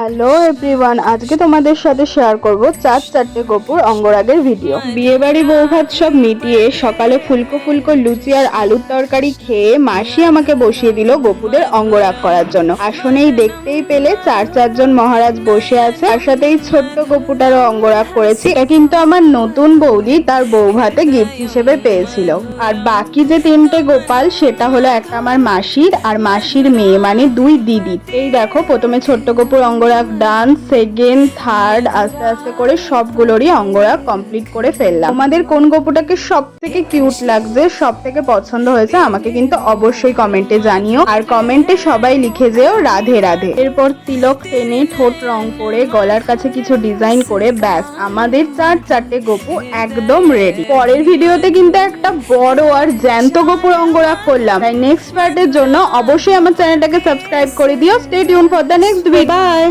Hello everyone, আজকে তোমাদের সাথে শেয়ার করব চারটে গপুর অঙ্গরাগের ভিডিও। বিয়েবাড়ি বৌভাত সব মিটিয়ে সকালে ফুলকো ফুলকো লুচি আর আলুর তরকারি খেয়ে মাসি আমাকে বসিয়ে দিল গপুদের অঙ্গরাগ করার জন্য। আসনেই দেখতেই পেলে চারজন মহারাজ বসে আছে, তার সাথে এই ছোট্ট গপুটারও অঙ্গরাগ করেছি। এটা কিন্তু আমার নতুন বৌদি তার বৌভাতে গিফট হিসেবে পেয়েছিল। আর বাকি যে তিনটে গোপাল সেটা হলো একটা আমার মাসির আর মাসির মেয়ে, মানে দুই দিদি। এই দেখো, প্রথমে ছোট্ট গপুর অঙ্গরাগ ডান, সেকেন্ড, থার্ড, আস্তে আস্তে করে সবগুলোরই অঙ্গরাগ কমপ্লিট করে ফেললাম। তোমাদের কোন গপুটাকে সব থেকে কিউট লাগছে, সব থেকে পছন্দ হয়েছে আমাকে কিন্তু অবশ্যই কমেন্টে জানিও। আর কমেন্টে সবাই লিখে যেও রাধে রাধে। এরপর তিলক টেনে ঠোঁট রং করে গলার কাছে কিছু ডিজাইন করে ব্যাস আমাদের চারটে গপু একদম রেডি। পরের ভিডিওতে কিন্তু একটা বড় আর জ্যান্ত গপুর অঙ্গরাগ করলাম, তাই নেক্সট পার্টের জন্য অবশ্যই আমার চ্যানেলটাকে সাবস্ক্রাইব করে দিও। Stay tune for the next video. By.